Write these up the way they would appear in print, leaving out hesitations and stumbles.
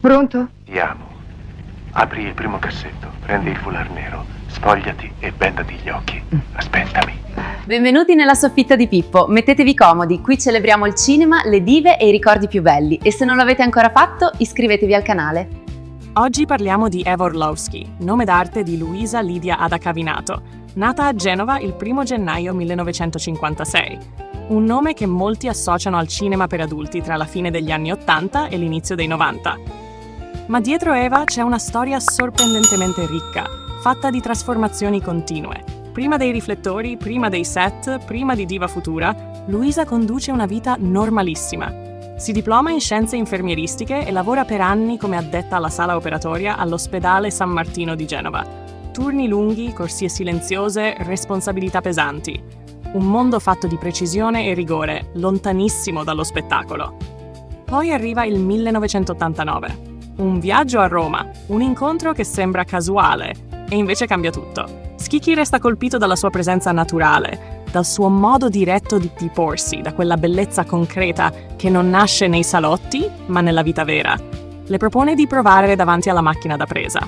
Pronto? Ti amo. Apri il primo cassetto, prendi il foulard nero, sfogliati e bendati gli occhi. Aspettami. Benvenuti nella soffitta di Pippo, mettetevi comodi, qui celebriamo il cinema, le dive e i ricordi più belli e se non l'avete ancora fatto iscrivetevi al canale. Oggi parliamo di Eva Orlowski, nome d'arte di Luisa Lidia Ada Cavinato, nata a Genova il 1 gennaio 1956. Un nome che molti associano al cinema per adulti tra la fine degli anni 80 e l'inizio dei 90. Ma dietro Eva c'è una storia sorprendentemente ricca, fatta di trasformazioni continue. Prima dei riflettori, prima dei set, prima di Diva Futura, Luisa conduce una vita normalissima. Si diploma in scienze infermieristiche e lavora per anni come addetta alla sala operatoria all'ospedale San Martino di Genova. Turni lunghi, corsie silenziose, responsabilità pesanti. Un mondo fatto di precisione e rigore, lontanissimo dallo spettacolo. Poi arriva il 1989. Un viaggio a Roma, un incontro che sembra casuale e invece cambia tutto. Schicchi resta colpito dalla sua presenza naturale, dal suo modo diretto di porsi, da quella bellezza concreta che non nasce nei salotti, ma nella vita vera. Le propone di provare davanti alla macchina da presa.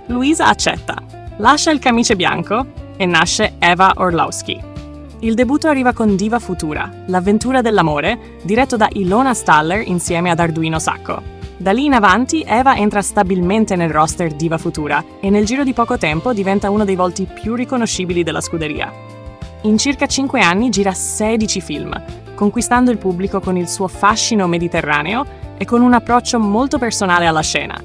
Luisa accetta, lascia il camice bianco e nasce Eva Orlowski. Il debutto arriva con Diva Futura, l'avventura dell'amore, diretto da Ilona Staller insieme ad Arduino Sacco. Da lì in avanti Eva entra stabilmente nel roster Diva Futura e nel giro di poco tempo diventa uno dei volti più riconoscibili della scuderia. In circa 5 anni gira 16 film, conquistando il pubblico con il suo fascino mediterraneo e con un approccio molto personale alla scena.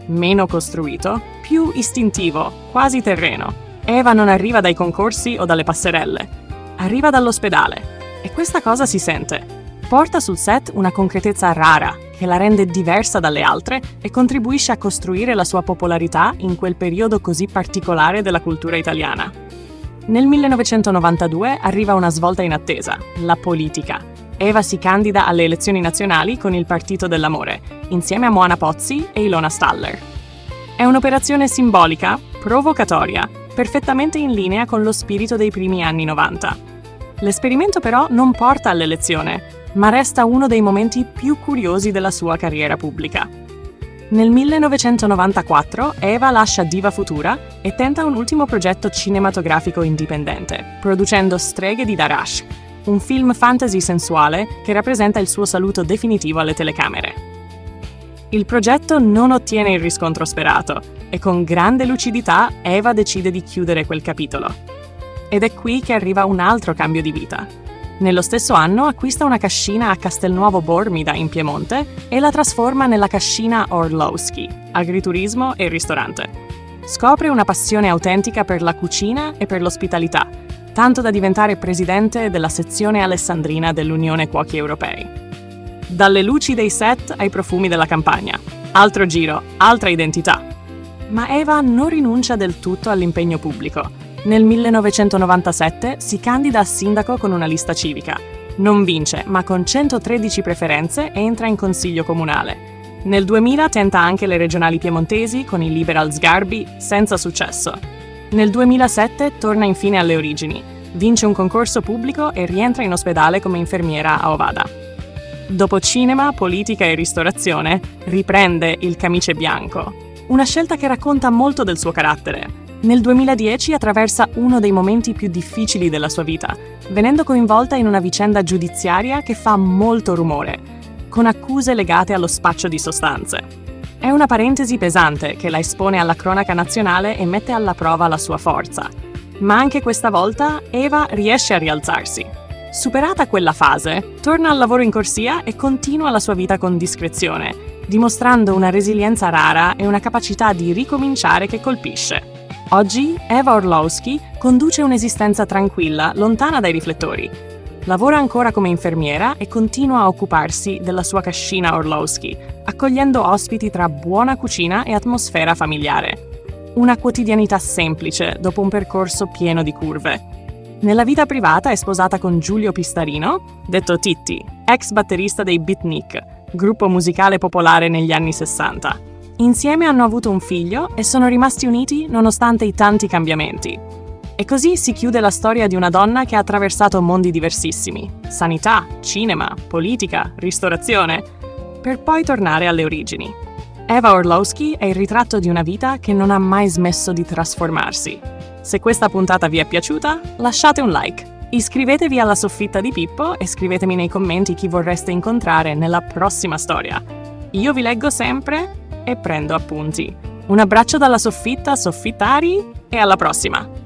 Meno costruito, più istintivo, quasi terreno. Eva non arriva dai concorsi o dalle passerelle, arriva dall'ospedale e questa cosa si sente. Porta sul set una concretezza rara, che la rende diversa dalle altre e contribuisce a costruire la sua popolarità in quel periodo così particolare della cultura italiana. Nel 1992 arriva una svolta inattesa, la politica. Eva si candida alle elezioni nazionali con il Partito dell'Amore, insieme a Moana Pozzi e Ilona Staller. È un'operazione simbolica, provocatoria, perfettamente in linea con lo spirito dei primi anni 90. L'esperimento però non porta all'elezione, ma resta uno dei momenti più curiosi della sua carriera pubblica. Nel 1994 Eva lascia Diva Futura e tenta un ultimo progetto cinematografico indipendente, producendo Streghe di Darash, un film fantasy sensuale che rappresenta il suo saluto definitivo alle telecamere. Il progetto non ottiene il riscontro sperato e con grande lucidità Eva decide di chiudere quel capitolo. Ed è qui che arriva un altro cambio di vita. Nello stesso anno acquista una cascina a Castelnuovo Bormida in Piemonte e la trasforma nella cascina Orlowski, agriturismo e ristorante. Scopre una passione autentica per la cucina e per l'ospitalità, tanto da diventare presidente della sezione alessandrina dell'Unione Cuochi Europei. Dalle luci dei set ai profumi della campagna. Altro giro, altra identità. Ma Eva non rinuncia del tutto all'impegno pubblico. Nel 1997 si candida a sindaco con una lista civica. Non vince, ma con 113 preferenze entra in consiglio comunale. Nel 2000 tenta anche le regionali piemontesi con i Liberal Sgarbi, senza successo. Nel 2007 torna infine alle origini, vince un concorso pubblico e rientra in ospedale come infermiera a Ovada. Dopo cinema, politica e ristorazione, riprende il camice bianco. Una scelta che racconta molto del suo carattere. Nel 2010 attraversa uno dei momenti più difficili della sua vita, venendo coinvolta in una vicenda giudiziaria che fa molto rumore, con accuse legate allo spaccio di sostanze. È una parentesi pesante che la espone alla cronaca nazionale e mette alla prova la sua forza. Ma anche questa volta Eva riesce a rialzarsi. Superata quella fase, torna al lavoro in corsia e continua la sua vita con discrezione, dimostrando una resilienza rara e una capacità di ricominciare che colpisce. Oggi Eva Orlowski conduce un'esistenza tranquilla, lontana dai riflettori. Lavora ancora come infermiera e continua a occuparsi della sua cascina Orlowski, accogliendo ospiti tra buona cucina e atmosfera familiare. Una quotidianità semplice dopo un percorso pieno di curve. Nella vita privata è sposata con Giulio Pistarino, detto Titti, ex batterista dei Beatnik, gruppo musicale popolare negli anni 60. Insieme hanno avuto un figlio e sono rimasti uniti nonostante i tanti cambiamenti. E così si chiude la storia di una donna che ha attraversato mondi diversissimi, sanità, cinema, politica, ristorazione, per poi tornare alle origini. Eva Orlowski è il ritratto di una vita che non ha mai smesso di trasformarsi. Se questa puntata vi è piaciuta, lasciate un like. Iscrivetevi alla Soffitta di Pippo e scrivetemi nei commenti chi vorreste incontrare nella prossima storia. Io vi leggo sempre e prendo appunti. Un abbraccio dalla soffitta, soffittari, e alla prossima!